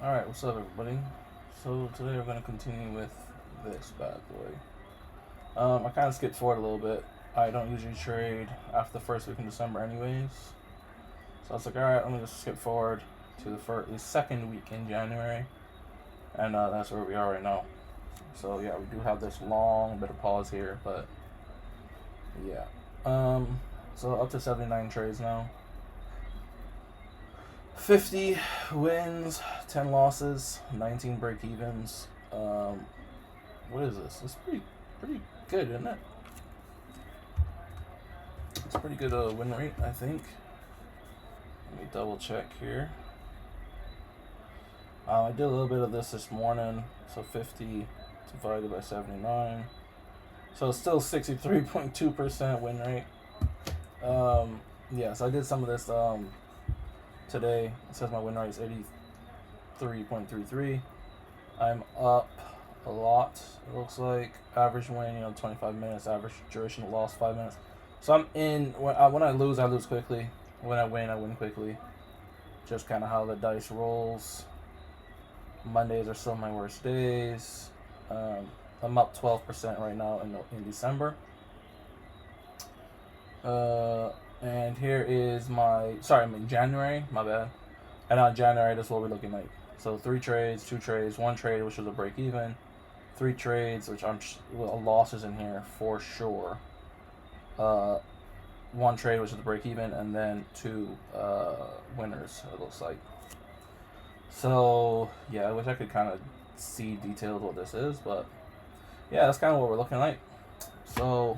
Alright, what's up everybody? So today we're going to continue with this bad boy. I kind of skipped forward a little bit. I don't usually trade after the first week in December anyways. So I was like, alright, let me just skip forward to the second week in January. And that's where we are right now. So yeah, we do have this long bit of pause here, but yeah. So up to 79 trades now. 50 wins, 10 losses, 19 break evens. What is this? It's pretty good, isn't it? It's a pretty good win rate, I think. Let me double check here. I did a little bit of this morning, so 50 divided by 79. So it's still 63.2% win rate. Yeah, so I did some of this today. It says my win rate is 83.33. I'm up a lot, it looks like. Average win, 25 minutes. Average duration of loss, 5 minutes. So I'm in. When I lose quickly. When I win quickly. Just kind of how the dice rolls. Mondays are still my worst days. I'm up 12% right now in December. And here is I'm in January, my bad. And on January, this is what we're looking like. So 3 trades, 2 trades, 1 trade, which was a break even. 3 trades, which losses in here for sure. 1 trade, which is the break even, and then 2 winners, it looks like. So yeah, I wish I could kind of see detailed what this is, but yeah, that's kind of what we're looking like. So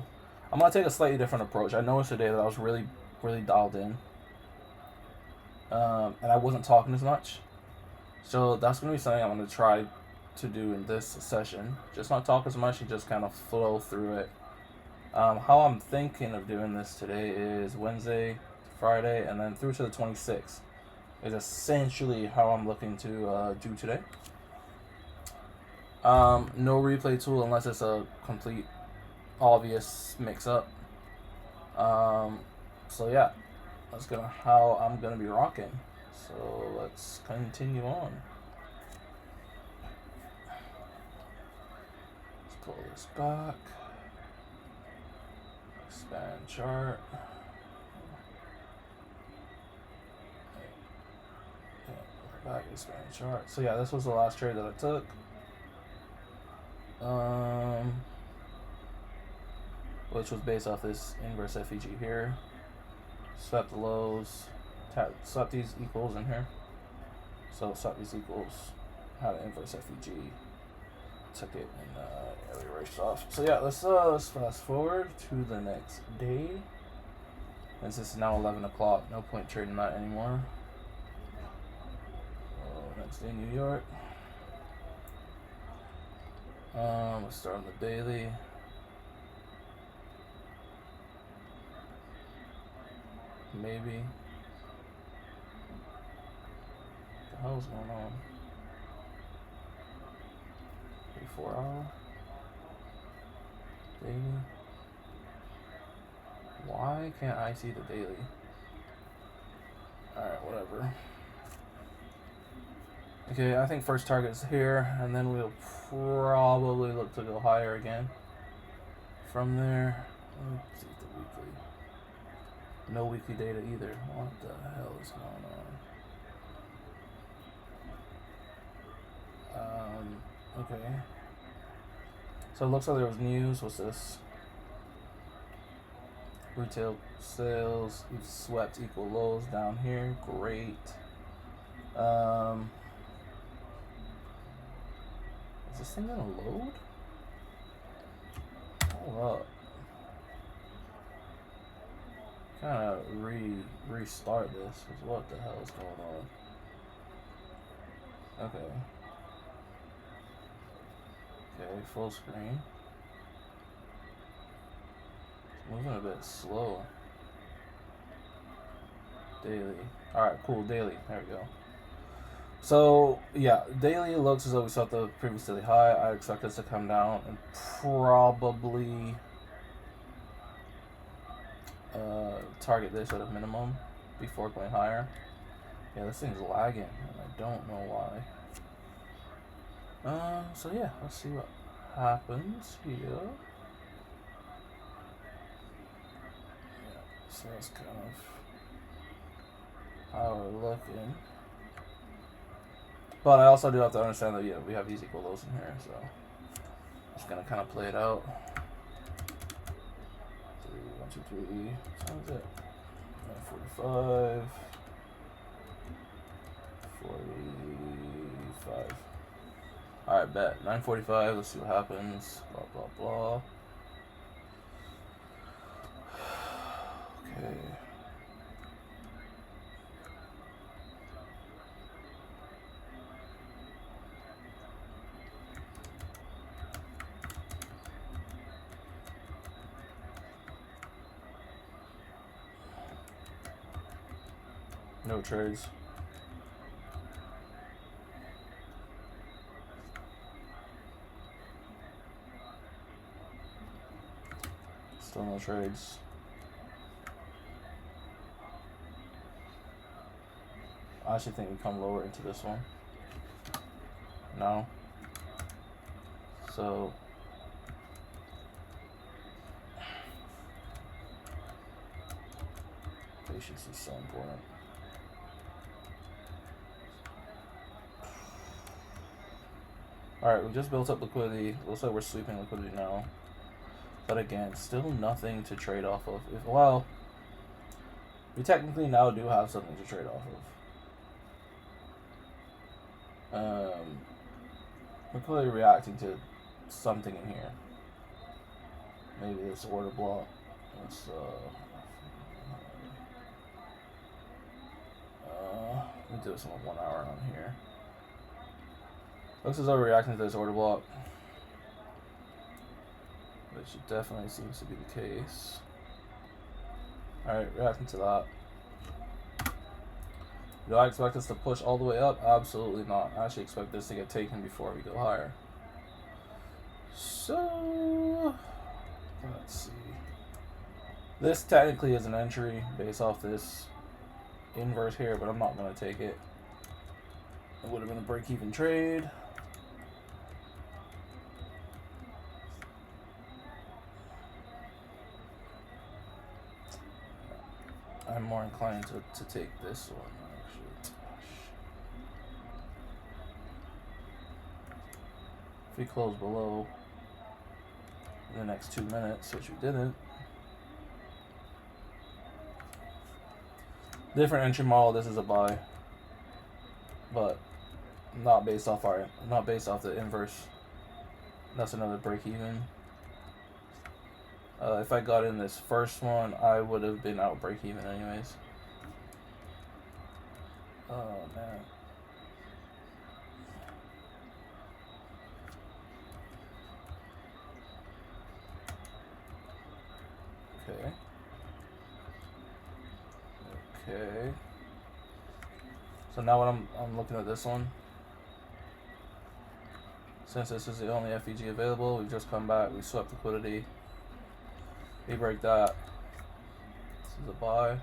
I'm gonna take a slightly different approach. I noticed today that I was really dialed in, and I wasn't talking as much. So that's gonna be something I'm gonna try to do in this session. Just not talk as much and just kind of flow through it. How I'm thinking of doing this today is Wednesday, Friday, and then through to the 26th is essentially how I'm looking to do today. No replay tool unless it's a complete obvious mix-up. So yeah, that's how I'm gonna be rocking. So let's continue on. Let's pull this back. Expand chart. Back, expand chart. So yeah, this was the last trade that I took. Which was based off this inverse FVG here. Swept the lows. Swept these equals in here. So swept these equals. Had an inverse FVG. Took it and we erased off. So yeah, let's fast forward to the next day. Since this is now 11 o'clock, no point trading that anymore. Next day, New York. Let's start on the daily. Maybe. What the hell's going on? 4 hour. Daily. Why can't I see the daily? Alright, whatever. Okay, I think first target is here, and then we'll probably look to go higher again. From there, let's see the weekly. No weekly data either. What the hell is going on? Okay. So it looks like there was news. What's this? Retail sales. We've swept equal lows down here. Great. Is this thing gonna load? Hold up. Kind of restart this. Cause what the hell is going on? Okay. Okay, full screen. It's moving a bit slow. Daily. Alright, cool, daily. There we go. So, yeah, daily looks as though we saw the previous daily high. I expect this to come down and probably target this at a minimum before going higher. Yeah, this thing's lagging, and I don't know why. So yeah, let's see what happens here. Yeah, so that's kind of how we're looking. But I also do have to understand that, yeah, we have these equal lows in here, so just gonna kind of play it out. 1, 2, 3, sounds it. 45, 45. Alright, bet. 9:45, let's see what happens. Blah, blah, blah. Okay. No trades. Still no trades. I actually think we come lower into this one. No. So patience is so important. Alright, we just built up liquidity. Looks like we're sweeping liquidity now. But again, still nothing to trade off of. Well, we technically now do have something to trade off of. We're clearly reacting to something in here. Maybe this order block. Let's let me do this in 1 hour on here. Looks as though we're reacting to this order block, which definitely seems to be the case. Alright, reacting to that. Do I expect us to push all the way up? Absolutely not. I actually expect this to get taken before we go higher. So, let's see. This technically is an entry based off this inverse here, but I'm not going to take it. It would have been a break-even trade. I'm more inclined to take this one, actually. If we close below in the next 2 minutes, which we didn't. Different entry model, this is a buy. But not based off the inverse. That's another break even. If I got in this first one, I would have been out break even anyways. Oh man. Okay. Okay. So now when I'm looking at this one. Since this is the only iFVG available, we've just come back, we swept liquidity. We break that. This is a buy.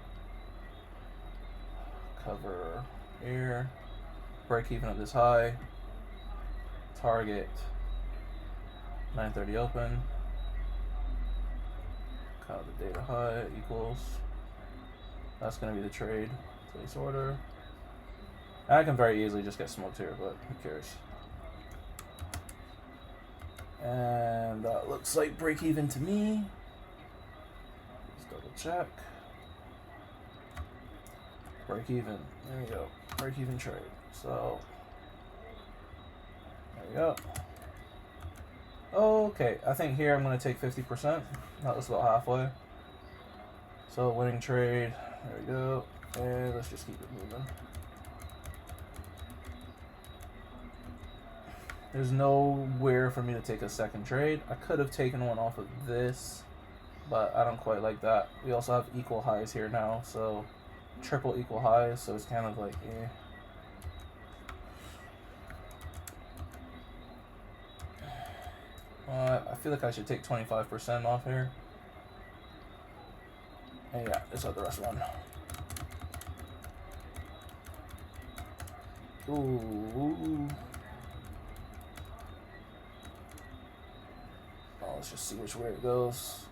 Cover here. Break even at this high. Target 9:30 open. Count the data high equals. That's going to be the trade. Place order. And I can very easily just get smoked here, but who cares? And that looks like break even to me. Let's double check. Break even. There we go. Break even trade. So there we go. Okay, I think here I'm going to take 50%. That was about halfway. So winning trade. There we go. And let's just keep it moving. There's nowhere for me to take a second trade. I could have taken one off of this, but I don't quite like that. We also have equal highs here now, so triple equal highs, so it's kind of like, I feel like I should take 25% off here. And yeah, just let the rest run. Ooh. Oh, let's just see which way it goes.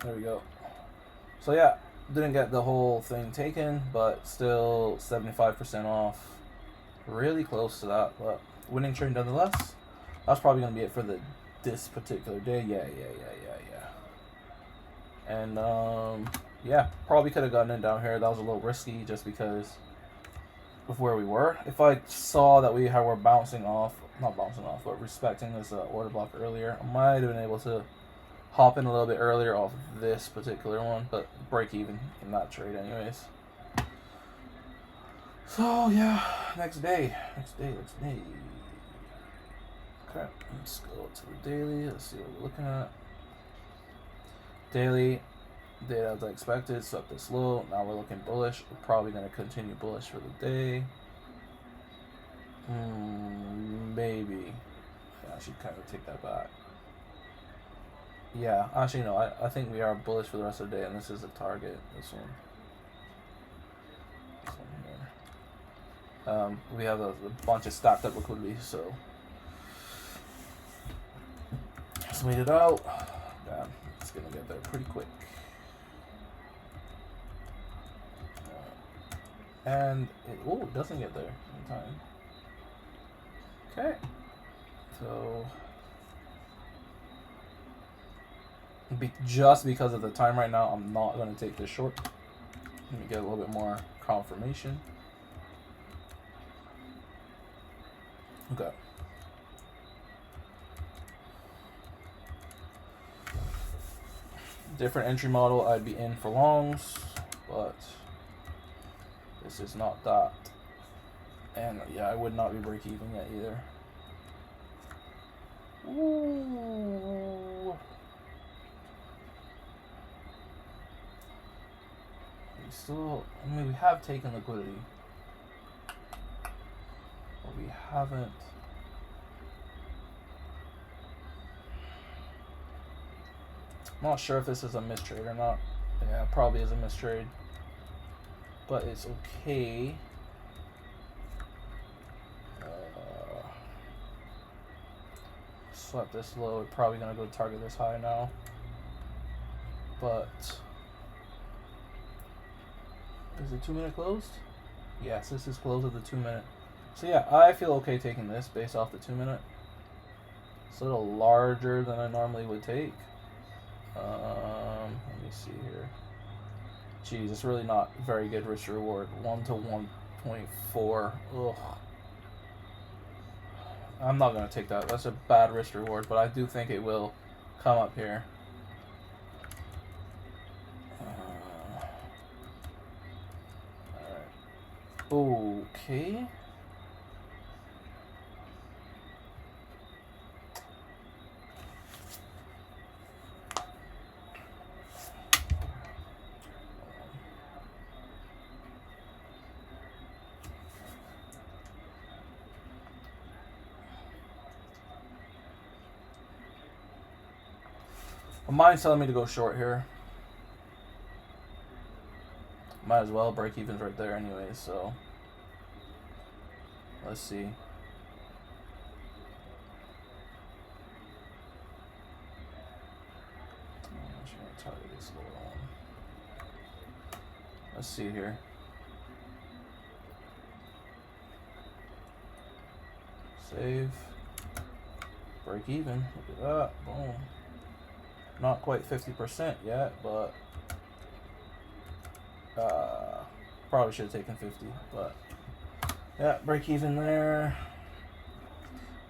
There we go. So yeah, didn't get the whole thing taken, but still 75% off. Really close to that, but winning trade nonetheless. That's probably gonna be it for this particular day. Yeah. And yeah, probably could have gotten in down here. That was a little risky just because of where we were. If I saw that we were bouncing off, not bouncing off, but respecting this order block earlier, I might have been able to hop in a little bit earlier off this particular one, but break even in that trade anyways. So yeah, next day. Okay, let's go to the daily. Let's see what we're looking at. Daily, data as I expected, swept this low. Now we're looking bullish. We're probably going to continue bullish for the day. Maybe. Yeah, I should kind of take that back. Yeah, actually no, I think we are bullish for the rest of the day, and this is the target, this one. Here. We have a bunch of stacked up liquidity, so let's wait it out. Damn, it's gonna get there pretty quick. And it doesn't get there in time. Okay, so just because of the time right now, I'm not going to take this short. Let me get a little bit more confirmation. Okay. Different entry model, I'd be in for longs, but this is not that. And yeah, I would not be break even yet either. Ooh. Still, I mean, we have taken liquidity, but we haven't. I'm not sure if this is a mistrade or not. Yeah, it probably is a mistrade, but it's okay. Swept this low. We're probably gonna go target this high now, but. Is the 2 minute closed? Yes, this is closed at the 2 minute. So yeah, I feel okay taking this based off the 2 minute. It's a little larger than I normally would take. Let me see here. Geez, it's really not very good risk reward. 1 to 1.4. Ugh. I'm not gonna take that. That's a bad risk reward, but I do think it will come up here. Okay. My mind's telling me to go short here. Might as well, break even's right there anyway, so let's see. I'm just gonna target this little one. Let's see here. Save. Break even. Look at that. Boom. Not quite 50% yet, but probably should have taken 50, but yeah, break even there.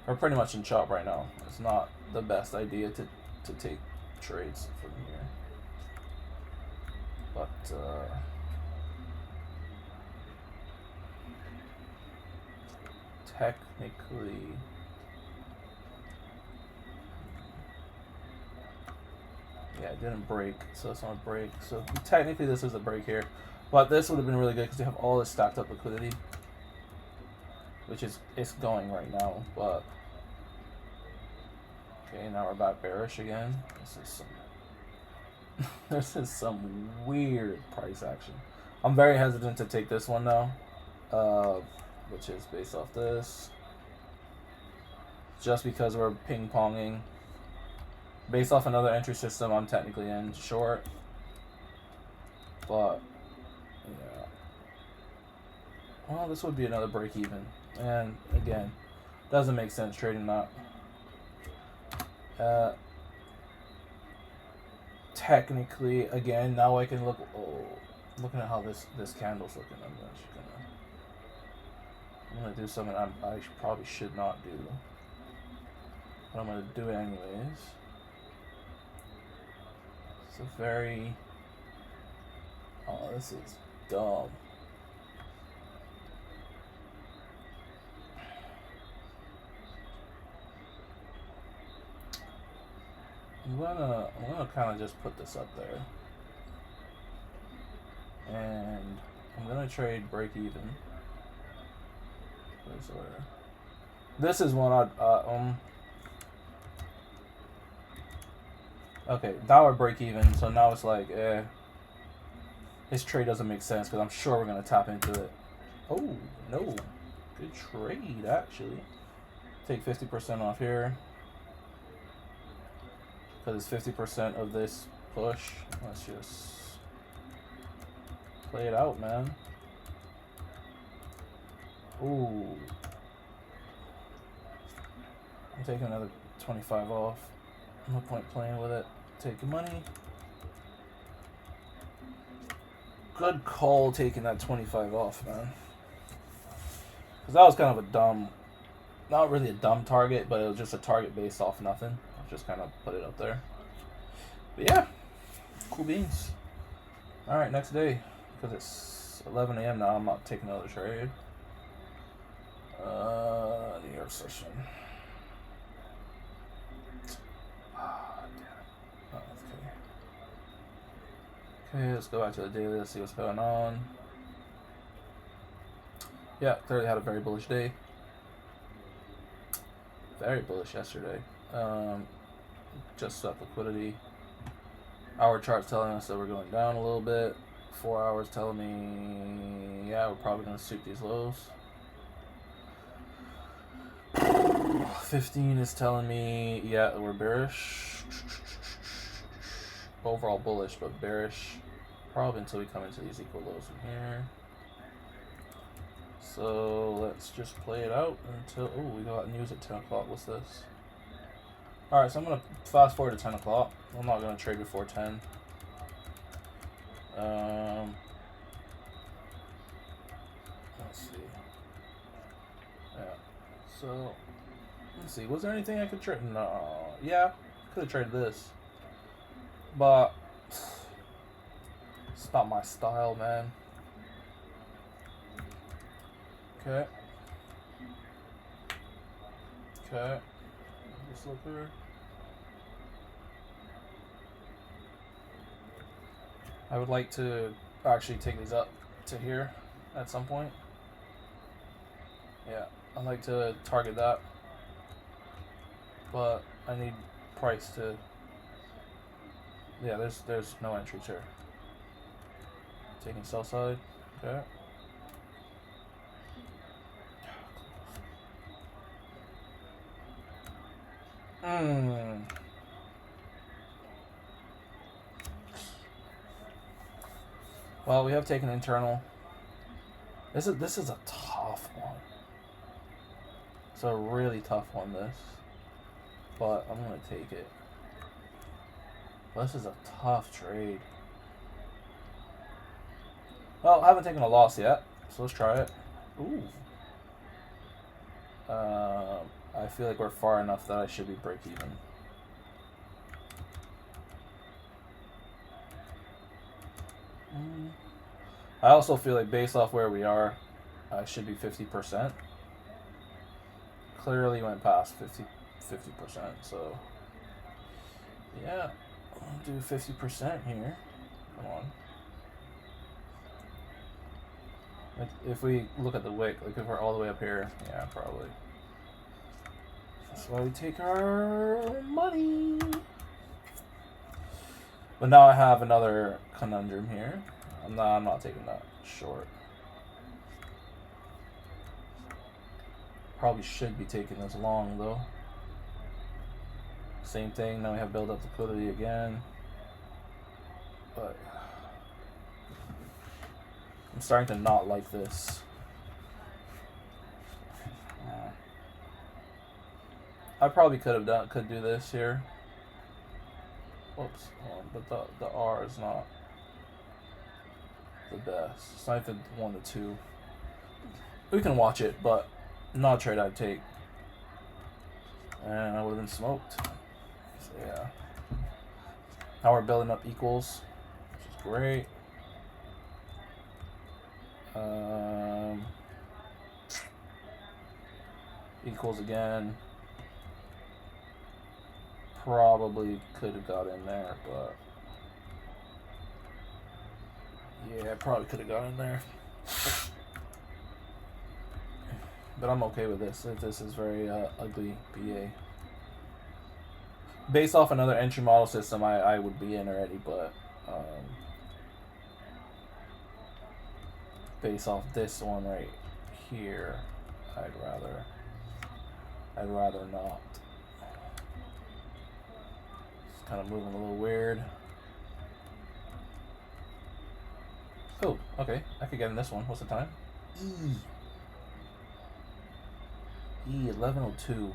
We're pretty much in chop right now. It's not the best idea to take trades from here, but technically, yeah, it didn't break, so it's not a break. So technically this is a break here. But this would have been really good because you have all this stacked up liquidity, which is it's going right now. But okay, now we're back bearish again. This is some weird price action. I'm very hesitant to take this one now, which is based off this. Just because we're ping-ponging. Based off another entry system, I'm technically in short. But, yeah. Well, this would be another break even. And, again, doesn't make sense trading that. Technically, again, now I can look. Oh, looking at how this candle's looking, I'm gonna do something I probably should not do, but I'm gonna do it anyways. It's a very. Oh, this is dumb. I'm gonna kind of just put this up there, and I'm gonna trade break even. This is one I'd okay, now we're break even, so now it's like this trade doesn't make sense because I'm sure we're gonna tap into it. Oh no, good trade actually. Take 50% off here. Because it's 50% of this push. Let's just play it out, man. Ooh. I'm taking another 25 off. No point playing with it. Taking money. Good call taking that 25 off, man. Because that was kind of a dumb, not really a dumb target, but it was just a target based off nothing. Just kind of put it up there. But yeah, cool beans. Alright, next day. Because it's 11 a.m. now, I'm not taking another trade. New York session. Ah, damn it. Oh, okay. Okay, let's go back to the daily. Let's see what's going on. Yeah, clearly had a very bullish day. Very bullish yesterday. Just up liquidity. Hour chart's telling us that we're going down a little bit. 4 hours telling me, yeah, we're probably going to suit these lows. 15 is telling me, yeah, we're bearish. Overall bullish, but bearish. Probably until we come into these equal lows from here. So let's just play it out until, oh, we got news at 10 o'clock. What's this? Alright, so I'm going to fast forward to 10 o'clock. I'm not going to trade before 10. Let's see. Yeah. So, let's see. Was there anything I could trade? No. Yeah, could have traded this. But, it's not my style, man. Okay. Okay. Just look here. I would like to actually take these up to here at some point. Yeah, I'd like to target that. But I need price to. Yeah, there's no entries here. Taking sell side. Okay. Well, we have taken internal. This is a tough one. It's a really tough one, this. But I'm gonna take it. This is a tough trade. Well, I haven't taken a loss yet, so let's try it. Ooh. I feel like we're far enough that I should be break even. I also feel like based off where we are, I should be 50%. Clearly went past 50%, so yeah, I'll do 50% here. Come on. Like if we look at the wick, like if we're all the way up here, yeah, probably. That's why we take our money. But now I have another conundrum here. I'm not taking that short. Probably should be taking this long though. Same thing, now we have build up liquidity again. But I'm starting to not like this. I probably could do this here. Whoops, but the R is not the best. It's not even 1 to 2. We can watch it, but not a trade I'd take. And I would have been smoked. So yeah. Now we're building up equals, which is great. Equals again. Probably could have got in there, but yeah, probably could have got in there. But I'm okay with this. This is very ugly BA. Based off another entry model system, I would be in already, but based off this one right here, I'd rather not. It's kind of moving a little weird. Oh, okay. I could get in this one. What's the time? E 11:02.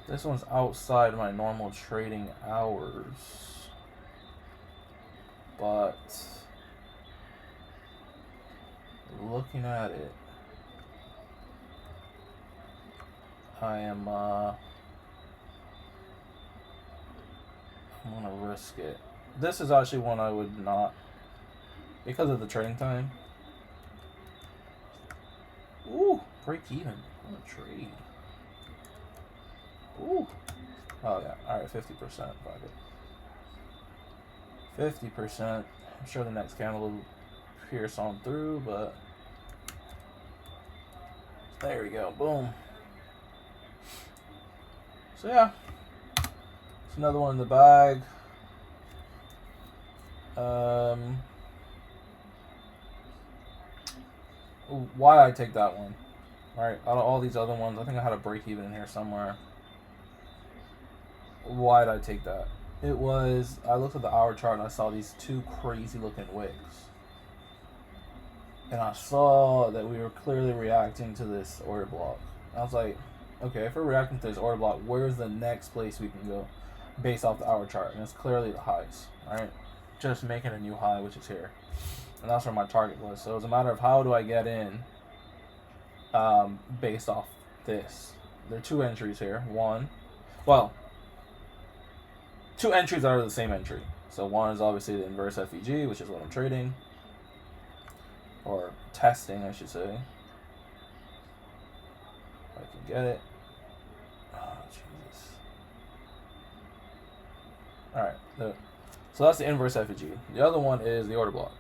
This one's outside my normal trading hours, but looking at it, I am I'm gonna risk it. This is actually one I would not, because of the trading time. Ooh, break even. What a trade. Ooh. Oh yeah. Alright, 50%. Fuck it. 50%. I'm sure the next candle will pierce on through, but there we go. Boom. So yeah. It's another one in the bag. Why I take that one? Alright, out of all these other ones, I think I had a break even in here somewhere. Why did I take that? It was, I looked at the hour chart and I saw these two crazy looking wicks. And I saw that we were clearly reacting to this order block. I was like, okay, if we're reacting to this order block, where's the next place we can go based off the hour chart? And it's clearly the highs, alright? Just making a new high, which is here. And that's where my target was. So it was a matter of how do I get in based off this. There are two entries here. Two entries are the same entry. So one is obviously the inverse FVG, which is what I'm trading. Or testing, I should say. If I can get it. Oh, Jesus. Alright. So that's the inverse FVG. The other one is the order block,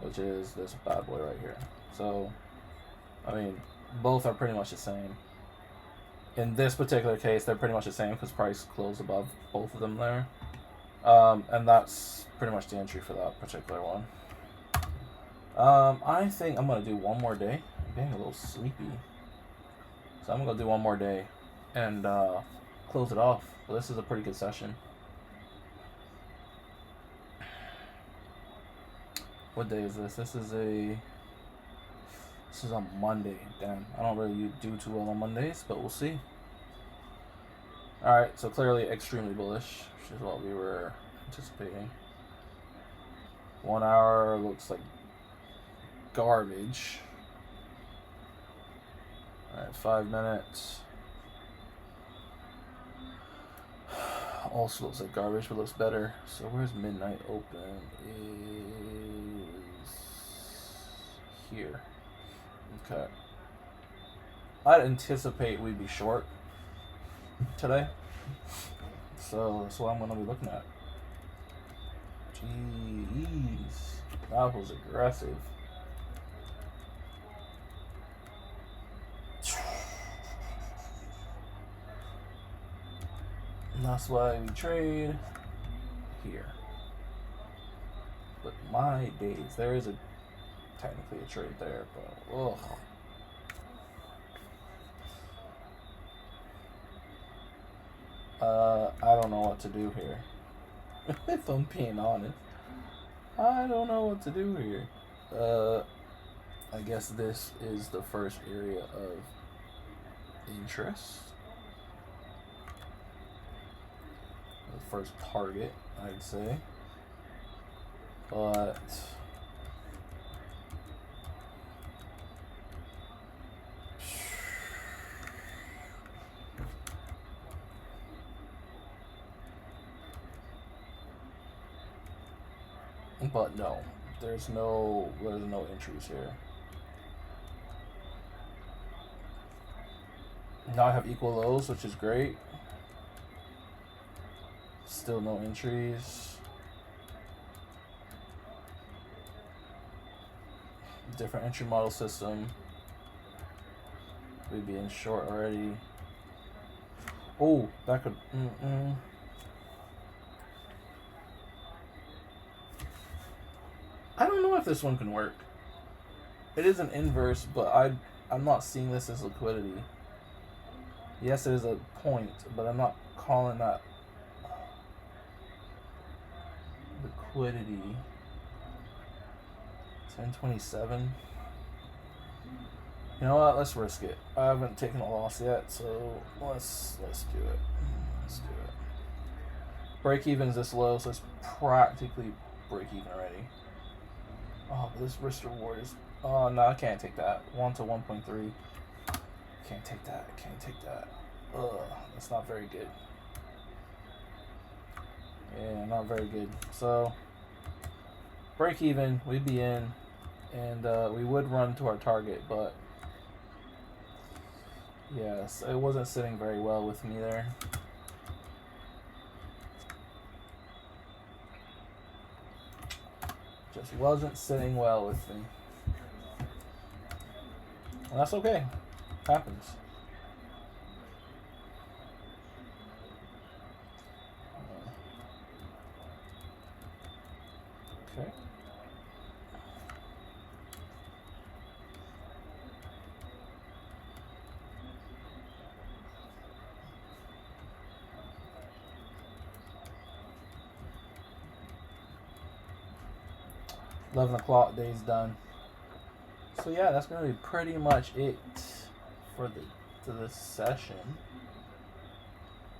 which is this bad boy right here. So, I mean, both are pretty much the same. In this particular case, they're pretty much the same because price closed above both of them there. And that's pretty much the entry for that particular one. I think I'm going to do one more day. I'm getting a little sleepy. So I'm going to do one more day and close it off. Well, this is a pretty good session. What day is this? This is a Monday. Damn, I don't really do too well on Mondays, but we'll see. Alright, so clearly extremely bullish, which is what we were anticipating. 1 hour looks like garbage. Alright, 5 minutes. Also looks like garbage, but looks better. So where's midnight open? Is here. Okay. I'd anticipate we'd be short today. So that's what I'm going to be looking at. Jeez. That was aggressive. And that's why we trade here. But my days, there is a technically a trade there, but ugh. I don't know what to do here. If I'm being honest, I don't know what to do here. I guess this is the first area of interest. The first target, I'd say. But no, there's no entries here. Now I have equal lows, which is great. Still no entries. Different entry model system. We'd be in short already. Oh, that could. I don't know if this one can work. It is an inverse, but I'm not seeing this as liquidity. Yes, it is a point, but I'm not calling that liquidity. 1027. You know what? Let's risk it. I haven't taken a loss yet, so let's do it. Let's do it. Break even is this low, so it's practically break even already. Oh, but this risk reward is. Oh no, I can't take that. 1 to 1.3. Can't take that. I can't take that. Ugh, that's not very good. Yeah, not very good. So break even, we'd be in, and we would run to our target, but yes, it wasn't sitting very well with me there. Just wasn't sitting well with me. Well, that's okay. Happens. Okay. $11 day's done. So yeah, that's gonna be pretty much it for this session.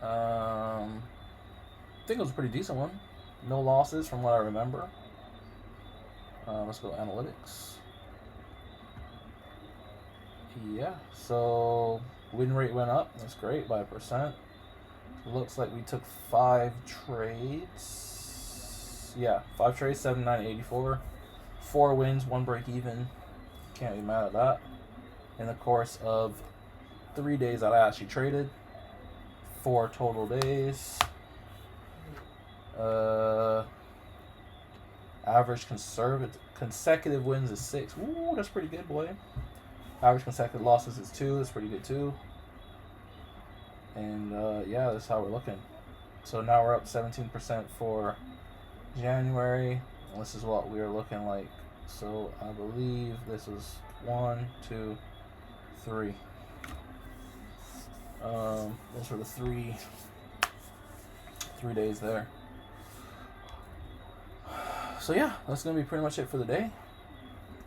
I think it was a pretty decent one. No losses from what I remember. Let's go analytics. Yeah, so win rate went up. That's great by 1%. Looks like we took 5 trades. Yeah, 5 trades, 79.84. 4 wins, 1 break even. Can't be mad at that. In the course of 3 days that I actually traded. 4 total days. Average consecutive wins is 6. Ooh, that's pretty good, boy. Average consecutive losses is 2. That's pretty good too. And yeah, that's how we're looking. So now we're up 17% for January. This is what we are looking like. So I believe this was 1, 2, 3. Those were the 3 days there. So yeah, that's gonna be pretty much it for the day.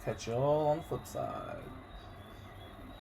Catch y'all on the flip side.